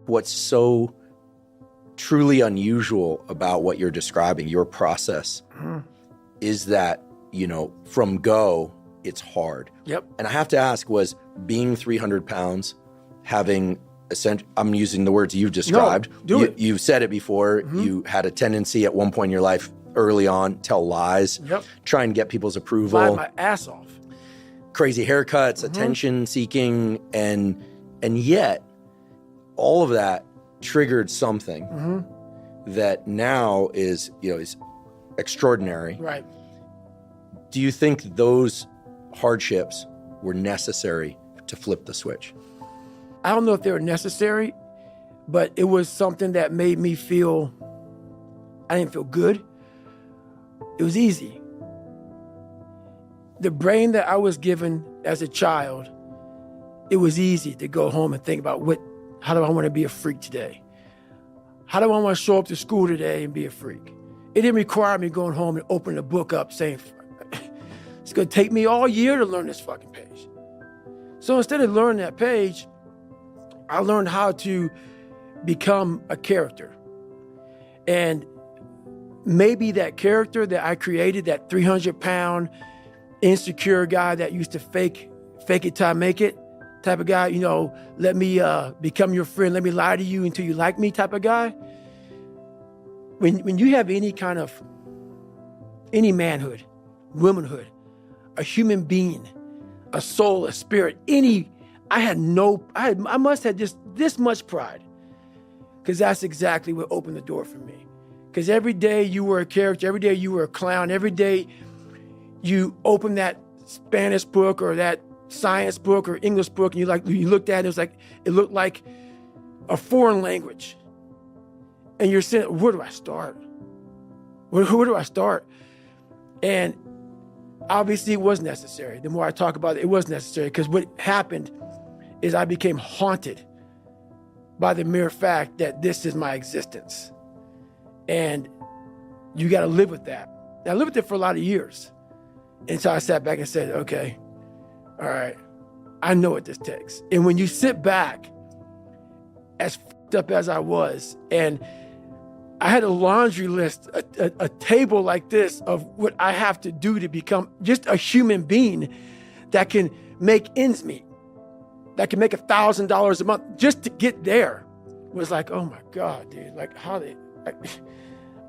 what's so truly unusual about what you're describing, your process, is that, from go, it's hard. Yep. And I have to ask, was being 300 pounds, having I'm using the words you've described. No, you've said it before. You had a tendency at one point in your life early on, tell lies, try and get people's approval. Lie my ass off. Crazy haircuts, attention seeking, and yet all of that triggered something that now is extraordinary. Right. Do you think those hardships were necessary to flip the switch? I don't know if they were necessary, but it was something that made me feel, I didn't feel good. It was easy. The brain that I was given as a child, it was easy to go home and think about how do I want to be a freak today? How do I want to show up to school today and be a freak? It didn't require me going home and opening a book up saying, it's going to take me all year to learn this fucking page. So instead of learning that page, I learned how to become a character. And maybe that character that I created, that 300-pound insecure guy that used to fake it till I make it type of guy, let me become your friend, let me lie to you until you like me type of guy. When you have any manhood, womanhood, a human being, a soul, a spirit, I must have just this much pride, because that's exactly what opened the door for me. Because every day you were a character, every day you were a clown, every day you opened that Spanish book or that science book or English book, and you looked at it, it looked like a foreign language. And you're saying, where do I start? Where do I start? And obviously it was necessary. The more I talk about it, it was necessary, because what happened is I became haunted by the mere fact that this is my existence. And you got to live with that. And I lived with it for a lot of years until I sat back and said, okay, all right, I know what this takes. And when you sit back, as fucked up as I was, and I had a laundry list, a table like this of what I have to do to become just a human being that can make ends meet, that can make $1,000 a month just to get there, was like, oh my God, dude,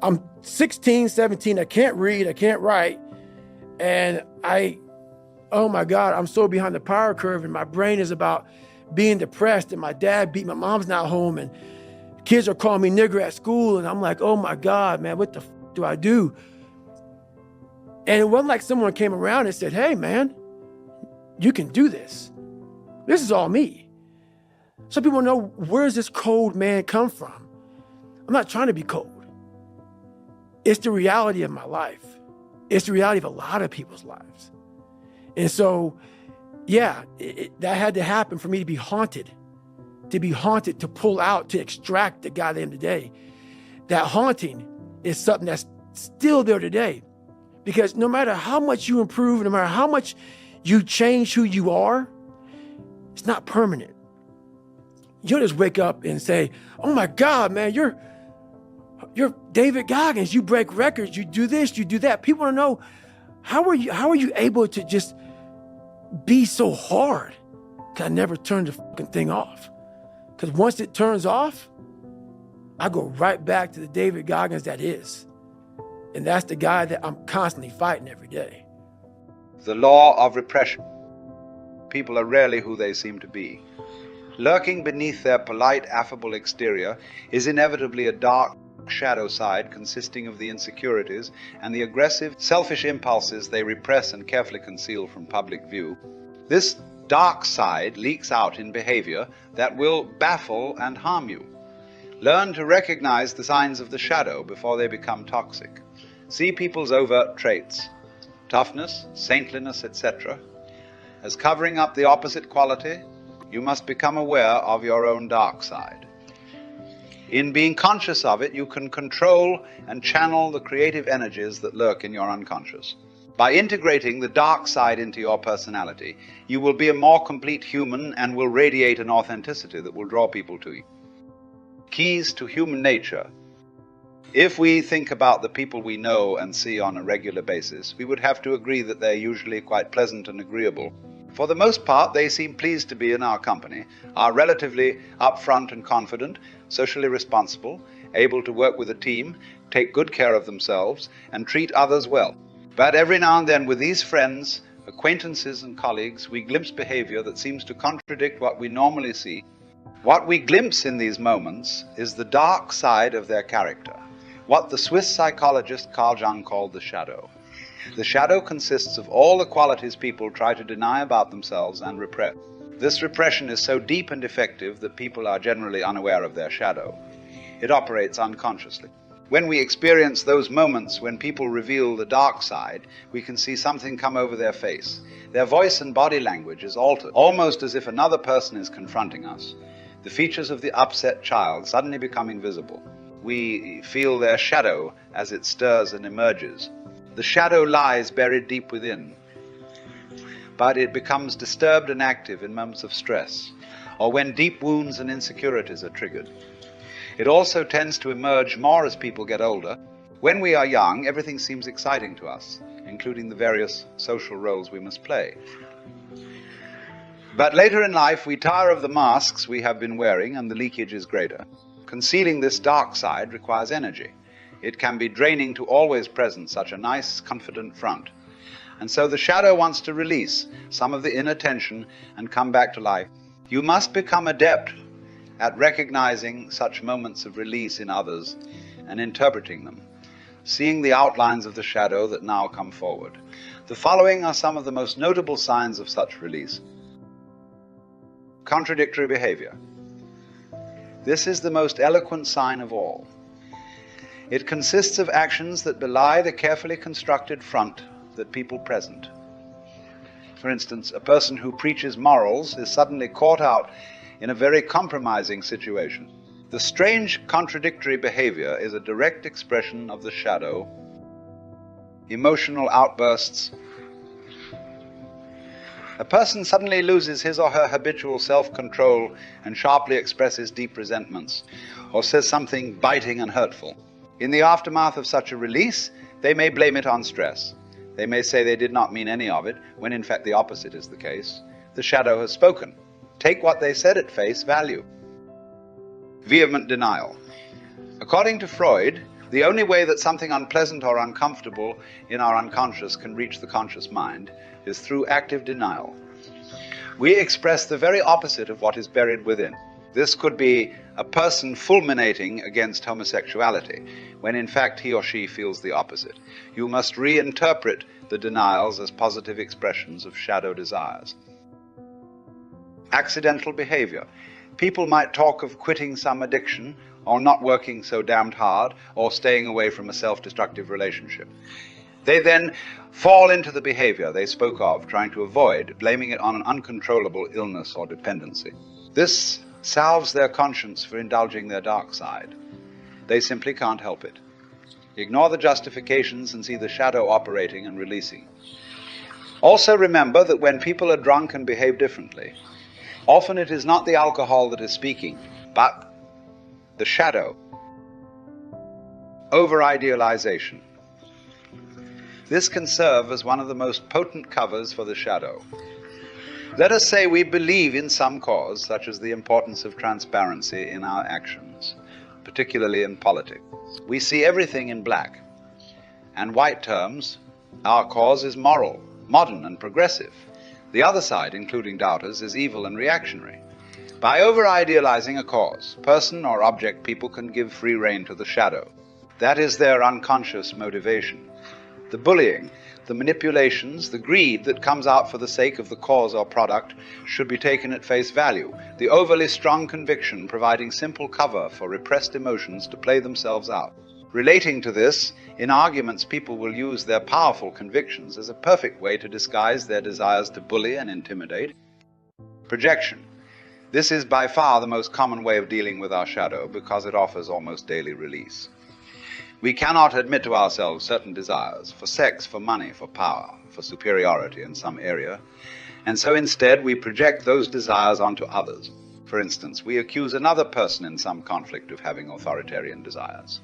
I'm 16, 17, I can't read, I can't write. And oh my God, I'm so behind the power curve, and my brain is about being depressed, and my dad beat, my mom's not home, and kids are calling me nigger at school. And I'm like, oh my God, man, what the do I do? And it wasn't like someone came around and said, hey man, you can do this. This is all me. Some people know, where's this cold man come from? I'm not trying to be cold. It's the reality of my life. It's the reality of a lot of people's lives. And so, yeah, that had to happen for me to be haunted, to pull out, to extract the guy at the end of the day. That haunting is something that's still there today. Because no matter how much you improve, no matter how much you change who you are, it's not permanent. You don't just wake up and say, oh my God, man, you're David Goggins, you break records, you do this, you do that. People want to know, how are you able to just be so hard? Because I never turned the fucking thing off. Because once it turns off, I go right back to the David Goggins that is. And that's the guy that I'm constantly fighting every day. The law of repression. People are rarely who they seem to be. Lurking beneath their polite, affable exterior is inevitably a dark shadow side consisting of the insecurities and the aggressive, selfish impulses they repress and carefully conceal from public view. This dark side leaks out in behavior that will baffle and harm you. Learn to recognize the signs of the shadow before they become toxic. See people's overt traits, toughness, saintliness, etc. As covering up the opposite quality, you must become aware of your own dark side. In being conscious of it, you can control and channel the creative energies that lurk in your unconscious. By integrating the dark side into your personality, you will be a more complete human and will radiate an authenticity that will draw people to you. keys to human nature. If we think about the people we know and see on a regular basis, we would have to agree that they're usually quite pleasant and agreeable. For the most part, they seem pleased to be in our company, are relatively upfront and confident, socially responsible, able to work with a team, take good care of themselves, and treat others well. But every now and then with these friends, acquaintances and colleagues, we glimpse behavior that seems to contradict what we normally see. What we glimpse in these moments is the dark side of their character, what the Swiss psychologist Carl Jung called the shadow. The shadow consists of all the qualities people try to deny about themselves and repress. This repression is so deep and effective that people are generally unaware of their shadow. It operates unconsciously. When we experience those moments when people reveal the dark side, we can see something come over their face. Their voice and body language is altered, almost as if another person is confronting us. The features of the upset child suddenly becoming visible. We feel their shadow as it stirs and emerges. The shadow lies buried deep within, but it becomes disturbed and active in moments of stress, or when deep wounds and insecurities are triggered. It also tends to emerge more as people get older. When we are young, everything seems exciting to us, including the various social roles we must play. But later in life, we tire of the masks we have been wearing, and the leakage is greater. Concealing this dark side requires energy. It can be draining to always present such a nice, confident front. And so the shadow wants to release some of the inner tension and come back to life. You must become adept at recognizing such moments of release in others and interpreting them, seeing the outlines of the shadow that now come forward. The following are some of the most notable signs of such release. Contradictory behavior. This is the most eloquent sign of all. It consists of actions that belie the carefully constructed front that people present. For instance, a person who preaches morals is suddenly caught out in a very compromising situation. The strange contradictory behavior is a direct expression of the shadow. Emotional outbursts. A person suddenly loses his or her habitual self-control and sharply expresses deep resentments, or says something biting and hurtful. In the aftermath of such a release, they may blame it on stress. They may say they did not mean any of it, when in fact the opposite is the case. The shadow has spoken. Take what they said at face value. Vehement denial. According to Freud, the only way that something unpleasant or uncomfortable in our unconscious can reach the conscious mind is through active denial. We express the very opposite of what is buried within. This could be a person fulminating against homosexuality, when in fact he or she feels the opposite. You must reinterpret the denials as positive expressions of shadow desires. Accidental behavior. People might talk of quitting some addiction, or not working so damned hard, or staying away from a self-destructive relationship. They then fall into the behavior they spoke of, trying to avoid, blaming it on an uncontrollable illness or dependency. This salves their conscience for indulging their dark side. They simply can't help it. Ignore the justifications and see the shadow operating and releasing. Also remember that when people are drunk and behave differently, often it is not the alcohol that is speaking, but the shadow. Over-idealization. This can serve as one of the most potent covers for the shadow. Let us say we believe in some cause, such as the importance of transparency in our actions, particularly in politics. We see everything in black and white terms. Our cause is moral, modern and progressive. The other side, including doubters, is evil and reactionary. By over-idealizing a cause, person or object, people can give free rein to the shadow. That is their unconscious motivation. The bullying, the manipulations, the greed that comes out for the sake of the cause or product should be taken at face value, the overly strong conviction providing simple cover for repressed emotions to play themselves out. Relating to this, in arguments people will use their powerful convictions as a perfect way to disguise their desires to bully and intimidate. Projection. This is by far the most common way of dealing with our shadow because it offers almost daily release. We cannot admit to ourselves certain desires for sex, for money, for power, for superiority in some area, and so instead we project those desires onto others. For instance, we accuse another person in some conflict of having authoritarian desires.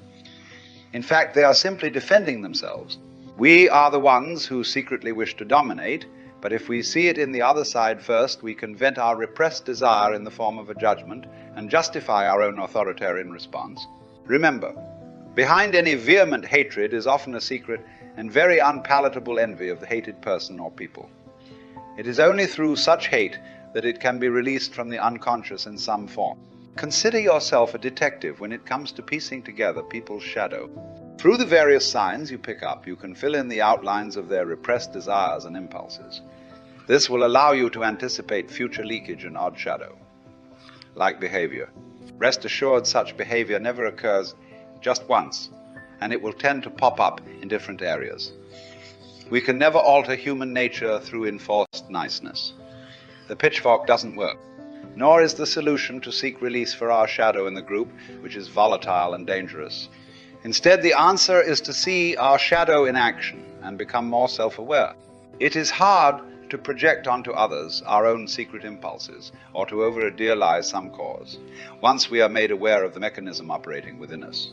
In fact, they are simply defending themselves. We are the ones who secretly wish to dominate, but if we see it in the other side first, we can vent our repressed desire in the form of a judgment and justify our own authoritarian response. Remember, behind any vehement hatred is often a secret and very unpalatable envy of the hated person or people. It is only through such hate that it can be released from the unconscious in some form. Consider yourself a detective when it comes to piecing together people's shadow. Through the various signs you pick up, you can fill in the outlines of their repressed desires and impulses. This will allow you to anticipate future leakage and odd shadow. Like behavior. Rest assured, such behavior never occurs just once, and it will tend to pop up in different areas. We can never alter human nature through enforced niceness. The pitchfork doesn't work, nor is the solution to seek release for our shadow in the group, which is volatile and dangerous. Instead, the answer is to see our shadow in action and become more self-aware. It is hard to project onto others our own secret impulses or to over-idealize some cause, once we are made aware of the mechanism operating within us.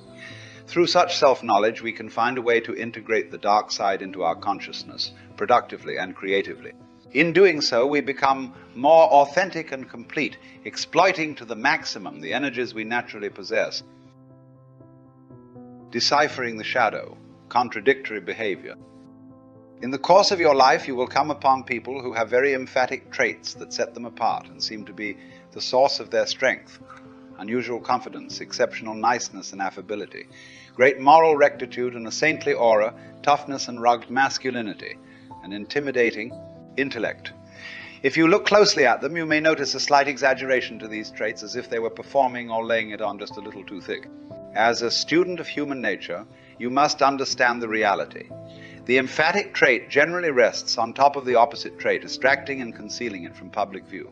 Through such self-knowledge, we can find a way to integrate the dark side into our consciousness, productively and creatively. In doing so, we become more authentic and complete, exploiting to the maximum the energies we naturally possess. Deciphering the shadow, contradictory behavior. In the course of your life, you will come upon people who have very emphatic traits that set them apart and seem to be the source of their strength. Unusual confidence, exceptional niceness and affability, great moral rectitude and a saintly aura, toughness and rugged masculinity, and intimidating intellect. If you look closely at them, you may notice a slight exaggeration to these traits, as if they were performing or laying it on just a little too thick. As a student of human nature, you must understand the reality. The emphatic trait generally rests on top of the opposite trait, distracting and concealing it from public view.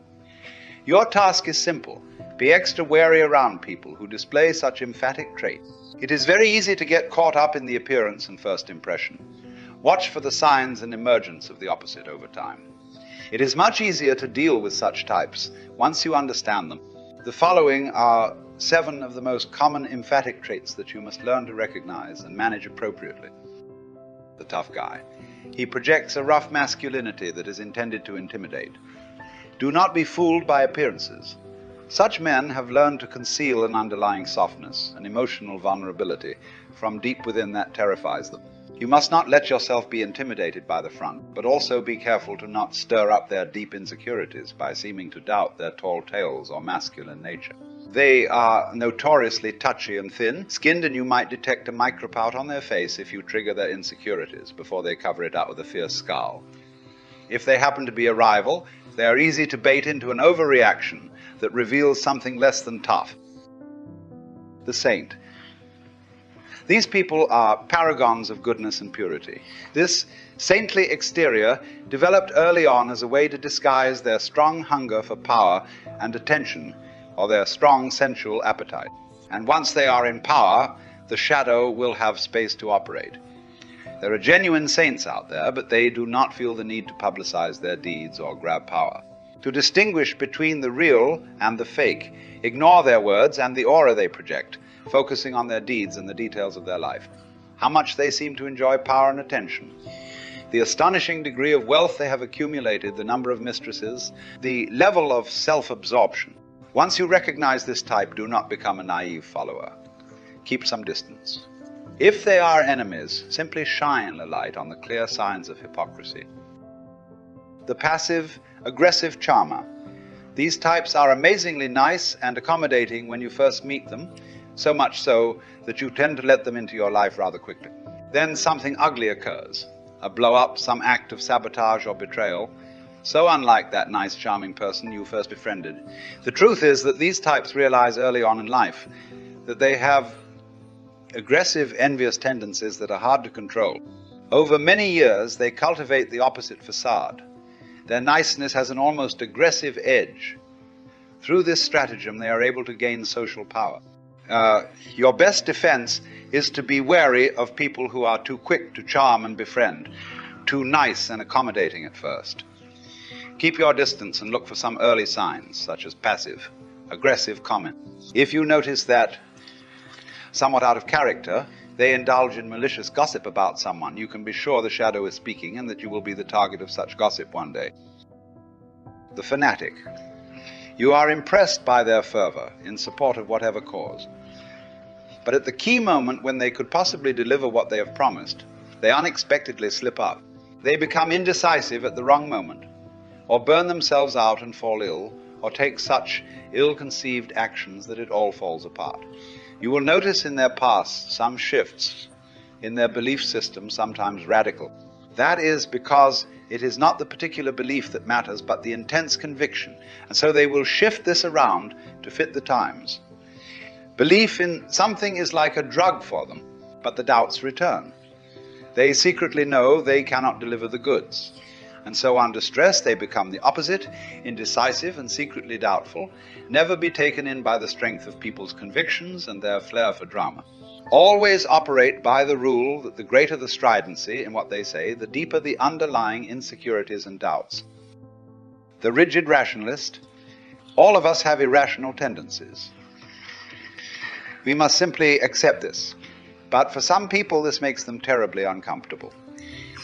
Your task is simple. Be extra wary around people who display such emphatic traits. It is very easy to get caught up in the appearance and first impression. Watch for the signs and emergence of the opposite over time. It is much easier to deal with such types once you understand them. The following are 7 of the most common emphatic traits that you must learn to recognize and manage appropriately. The tough guy. He projects a rough masculinity that is intended to intimidate. Do not be fooled by appearances. Such men have learned to conceal an underlying softness, an emotional vulnerability, from deep within that terrifies them. You must not let yourself be intimidated by the front, but also be careful to not stir up their deep insecurities by seeming to doubt their tall tales or masculine nature. They are notoriously touchy and thin-skinned, and you might detect a micropout on their face if you trigger their insecurities before they cover it up with a fierce scowl. If they happen to be a rival, they are easy to bait into an overreaction that reveals something less than tough. The saint. These people are paragons of goodness and purity. This saintly exterior developed early on as a way to disguise their strong hunger for power and attention, or their strong sensual appetite. And once they are in power, the shadow will have space to operate. There are genuine saints out there, but they do not feel the need to publicize their deeds or grab power. To distinguish between the real and the fake, ignore their words and the aura they project, focusing on their deeds and the details of their life. How much they seem to enjoy power and attention. The astonishing degree of wealth they have accumulated, the number of mistresses, the level of self-absorption. Once you recognize this type, do not become a naive follower. Keep some distance. If they are enemies, simply shine a light on the clear signs of hypocrisy. The passive, aggressive charmer. These types are amazingly nice and accommodating when you first meet them, so much so that you tend to let them into your life rather quickly. Then something ugly occurs, a blow-up, some act of sabotage or betrayal, so unlike that nice, charming person you first befriended. The truth is that these types realize early on in life that they have aggressive, envious tendencies that are hard to control. Over many years, they cultivate the opposite facade. Their niceness has an almost aggressive edge. Through this stratagem, they are able to gain social power. Your best defense is to be wary of people who are too quick to charm and befriend, too nice and accommodating at first. Keep your distance and look for some early signs, such as passive, aggressive comment. If you notice that, somewhat out of character, they indulge in malicious gossip about someone, you can be sure the shadow is speaking and that you will be the target of such gossip one day. The fanatic. You are impressed by their fervor in support of whatever cause. But at the key moment when they could possibly deliver what they have promised, they unexpectedly slip up. They become indecisive at the wrong moment, or burn themselves out and fall ill, or take such ill-conceived actions that it all falls apart. You will notice in their past some shifts in their belief system, sometimes radical. That is because it is not the particular belief that matters, but the intense conviction. And so they will shift this around to fit the times. Belief in something is like a drug for them, but the doubts return. They secretly know they cannot deliver the goods. And so under stress they become the opposite, indecisive and secretly doubtful, never be taken in by the strength of people's convictions and their flair for drama. Always operate by the rule that the greater the stridency in what they say, the deeper the underlying insecurities and doubts. The rigid rationalist. All of us have irrational tendencies. We must simply accept this. But for some people this makes them terribly uncomfortable.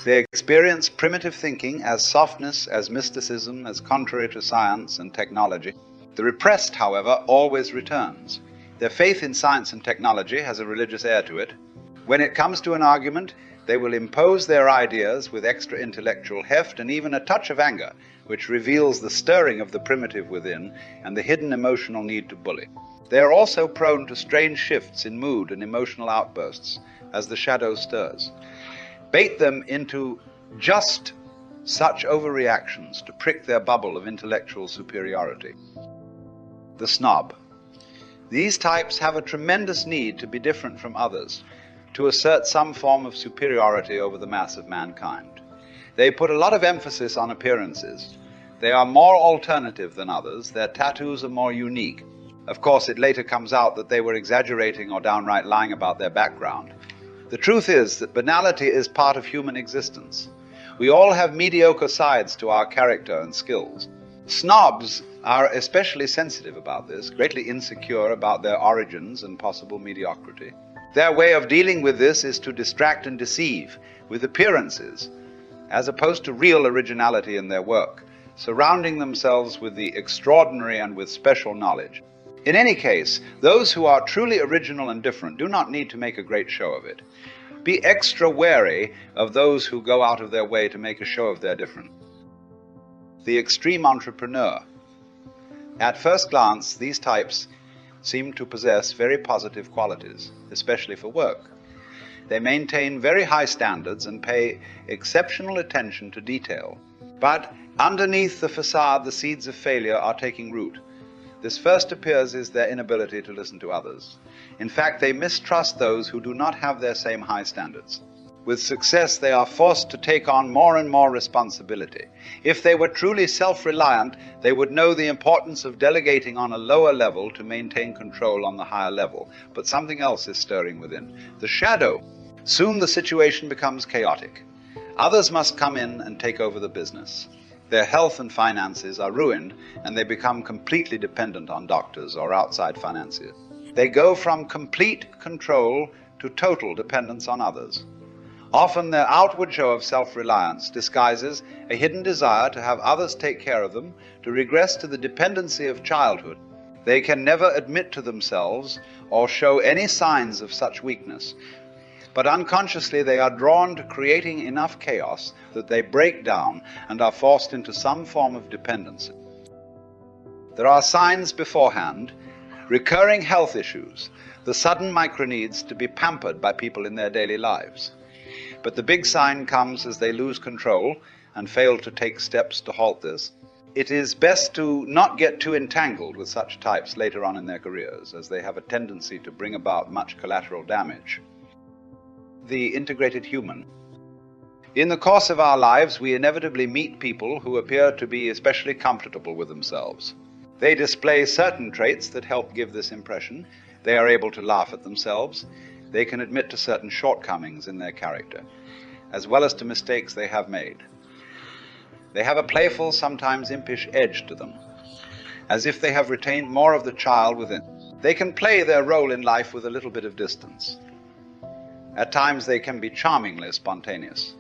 They experience primitive thinking as softness, as mysticism, as contrary to science and technology. The repressed, however, always returns. Their faith in science and technology has a religious air to it. When it comes to an argument, they will impose their ideas with extra intellectual heft and even a touch of anger, which reveals the stirring of the primitive within and the hidden emotional need to bully. They are also prone to strange shifts in mood and emotional outbursts as the shadow stirs. Bait them into just such overreactions to prick their bubble of intellectual superiority. The snob. These types have a tremendous need to be different from others, to assert some form of superiority over the mass of mankind. They put a lot of emphasis on appearances. They are more alternative than others. Their tattoos are more unique. Of course, it later comes out that they were exaggerating or downright lying about their background. The truth is that banality is part of human existence. We all have mediocre sides to our character and skills. Snobs are especially sensitive about this, greatly insecure about their origins and possible mediocrity. Their way of dealing with this is to distract and deceive with appearances, as opposed to real originality in their work, surrounding themselves with the extraordinary and with special knowledge. In any case, those who are truly original and different do not need to make a great show of it. Be extra wary of those who go out of their way to make a show of their difference. The extreme entrepreneur. At first glance, these types seem to possess very positive qualities, especially for work. They maintain very high standards and pay exceptional attention to detail. But underneath the facade, the seeds of failure are taking root. This first appears is their inability to listen to others. In fact, they mistrust those who do not have their same high standards. With success, they are forced to take on more and more responsibility. If they were truly self-reliant, they would know the importance of delegating on a lower level to maintain control on the higher level. But something else is stirring within. The shadow. Soon the situation becomes chaotic. Others must come in and take over the business. Their health and finances are ruined, and they become completely dependent on doctors or outside financiers. They go from complete control to total dependence on others. Often their outward show of self-reliance disguises a hidden desire to have others take care of them, to regress to the dependency of childhood. They can never admit to themselves or show any signs of such weakness, but unconsciously they are drawn to creating enough chaos that they break down and are forced into some form of dependency. There are signs beforehand, recurring health issues, the sudden microneeds to be pampered by people in their daily lives. But the big sign comes as they lose control and fail to take steps to halt this. It is best to not get too entangled with such types later on in their careers, as they have a tendency to bring about much collateral damage. The integrated human. In the course of our lives, we inevitably meet people who appear to be especially comfortable with themselves. They display certain traits that help give this impression. They are able to laugh at themselves. They can admit to certain shortcomings in their character, as well as to mistakes they have made. They have a playful, sometimes impish edge to them. as if they have retained more of the child within. They can play their role in life with a little bit of distance. At times they can be charmingly spontaneous.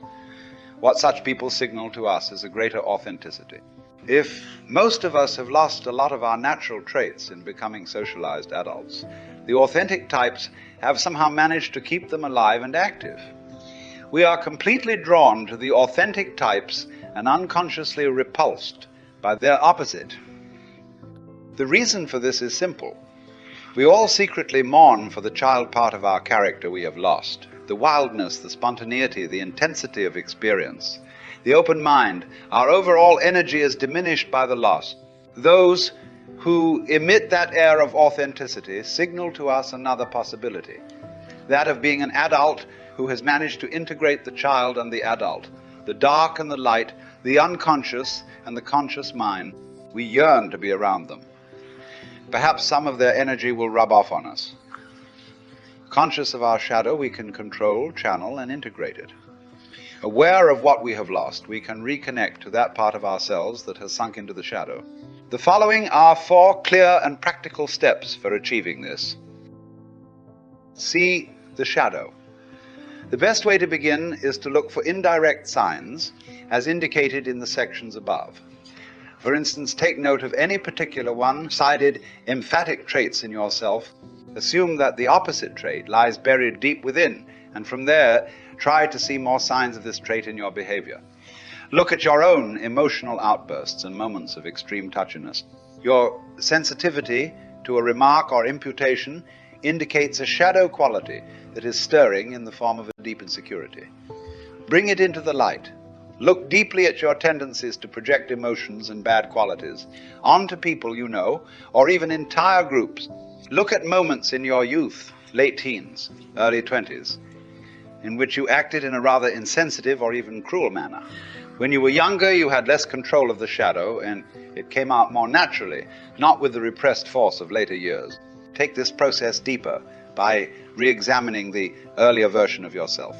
What such people signal to us is a greater authenticity. If most of us have lost a lot of our natural traits in becoming socialized adults, the authentic types have somehow managed to keep them alive and active. We are completely drawn to the authentic types and unconsciously repulsed by their opposite. The reason for this is simple. We all secretly mourn for the child part of our character we have lost. The wildness, the spontaneity, the intensity of experience, the open mind, our overall energy is diminished by the loss. Those who emit that air of authenticity signal to us another possibility, that of being an adult who has managed to integrate the child and the adult, the dark and the light, the unconscious and the conscious mind. We yearn to be around them. Perhaps some of their energy will rub off on us. Conscious of our shadow, we can control, channel, and integrate it. Aware of what we have lost, we can reconnect to that part of ourselves that has sunk into the shadow. The following are 4 clear and practical steps for achieving this. See the shadow. The best way to begin is to look for indirect signs, as indicated in the sections above. For instance, take note of any particular one-sided emphatic traits in yourself. Assume that the opposite trait lies buried deep within, and from there, try to see more signs of this trait in your behavior. Look at your own emotional outbursts and moments of extreme touchiness. Your sensitivity to a remark or imputation indicates a shadow quality that is stirring in the form of a deep insecurity. Bring it into the light. Look deeply at your tendencies to project emotions and bad qualities onto people you know, or even entire groups. Look at moments in your youth, late teens, early 20s, in which you acted in a rather insensitive or even cruel manner. When you were younger, you had less control of the shadow, and it came out more naturally, not with the repressed force of later years. Take this process deeper by re-examining the earlier version of yourself.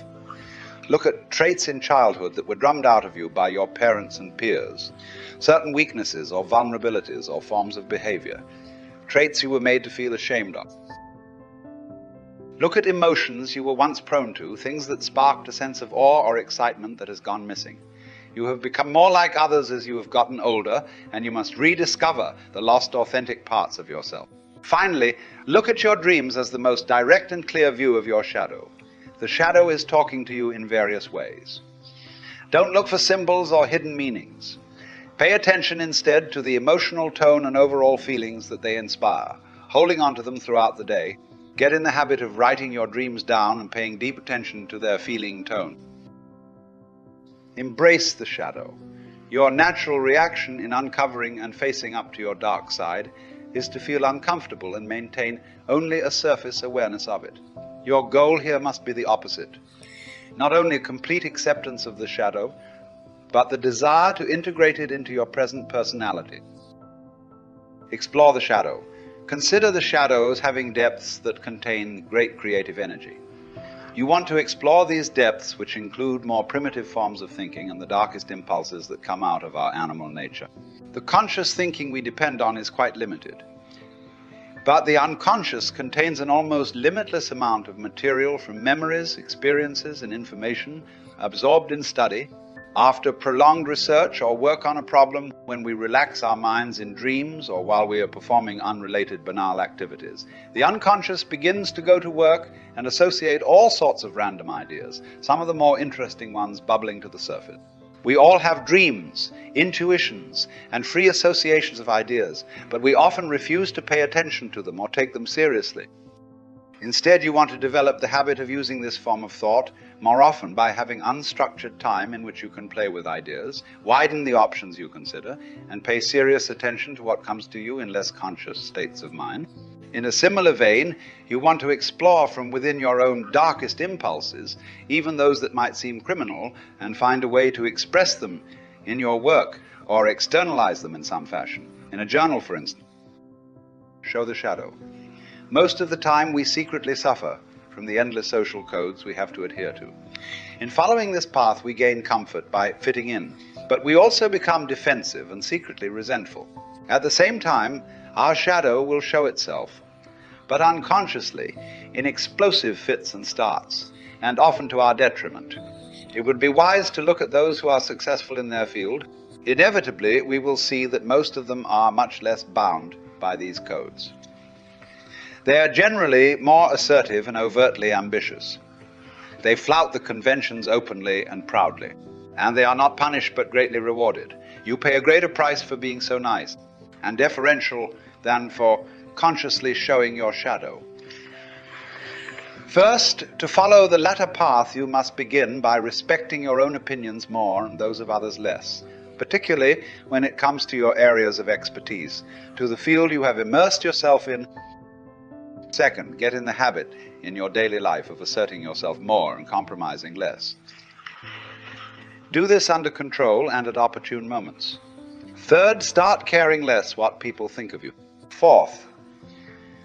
Look at traits in childhood that were drummed out of you by your parents and peers, certain weaknesses or vulnerabilities or forms of behavior, traits you were made to feel ashamed of. Look at emotions you were once prone to, things that sparked a sense of awe or excitement that has gone missing. You have become more like others as you have gotten older, and you must rediscover the lost authentic parts of yourself. Finally, look at your dreams as the most direct and clear view of your shadow. The shadow is talking to you in various ways. Don't look for symbols or hidden meanings. Pay attention instead to the emotional tone and overall feelings that they inspire, holding on to them throughout the day. Get in the habit of writing your dreams down and paying deep attention to their feeling tone. Embrace the shadow. Your natural reaction in uncovering and facing up to your dark side is to feel uncomfortable and maintain only a surface awareness of it. Your goal here must be the opposite. Not only a complete acceptance of the shadow, but the desire to integrate it into your present personality. Explore the shadow. Consider the shadow as having depths that contain great creative energy. You want to explore these depths, which include more primitive forms of thinking and the darkest impulses that come out of our animal nature. The conscious thinking we depend on is quite limited. But the unconscious contains an almost limitless amount of material from memories, experiences, and information absorbed in study, after prolonged research or work on a problem, when we relax our minds in dreams or while we are performing unrelated banal activities. The unconscious begins to go to work and associate all sorts of random ideas, some of the more interesting ones bubbling to the surface. We all have dreams, intuitions, and free associations of ideas, but we often refuse to pay attention to them or take them seriously. Instead, you want to develop the habit of using this form of thought more often by having unstructured time in which you can play with ideas, widen the options you consider, and pay serious attention to what comes to you in less conscious states of mind. In a similar vein, you want to explore from within your own darkest impulses, even those that might seem criminal, and find a way to express them in your work or externalize them in some fashion. In a journal, for instance. Show the shadow. Most of the time we secretly suffer from the endless social codes we have to adhere to. In following this path, we gain comfort by fitting in, but we also become defensive and secretly resentful. At the same time, our shadow will show itself, but unconsciously, in explosive fits and starts, and often to our detriment. It would be wise to look at those who are successful in their field. Inevitably, we will see that most of them are much less bound by these codes. They are generally more assertive and overtly ambitious. They flout the conventions openly and proudly, and they are not punished but greatly rewarded. You pay a greater price for being so nice and deferential than for consciously showing your shadow. First, to follow the latter path, you must begin by respecting your own opinions more and those of others less, particularly when it comes to your areas of expertise, to the field you have immersed yourself in. Second, get in the habit in your daily life of asserting yourself more and compromising less. Do this under control and at opportune moments. Third, start caring less what people think of you. Fourth,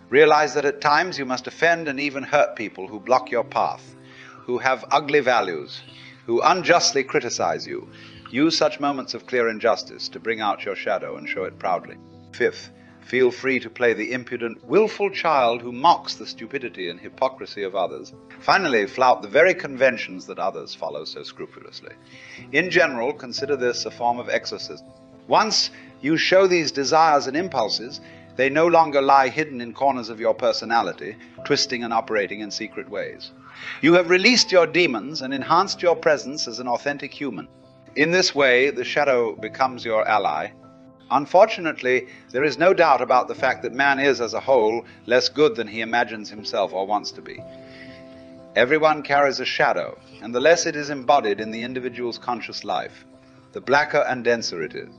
realize that at times you must offend and even hurt people who block your path, who have ugly values, who unjustly criticize you. Use such moments of clear injustice to bring out your shadow and show it proudly. Fifth, feel free to play the impudent, willful child who mocks the stupidity and hypocrisy of others. Finally, flout the very conventions that others follow so scrupulously. In general, consider this a form of exorcism. Once you show these desires and impulses, they no longer lie hidden in corners of your personality, twisting and operating in secret ways. You have released your demons and enhanced your presence as an authentic human. In this way, the shadow becomes your ally. Unfortunately, there is no doubt about the fact that man is, as a whole, less good than he imagines himself or wants to be. Everyone carries a shadow, and the less it is embodied in the individual's conscious life, the blacker and denser it is.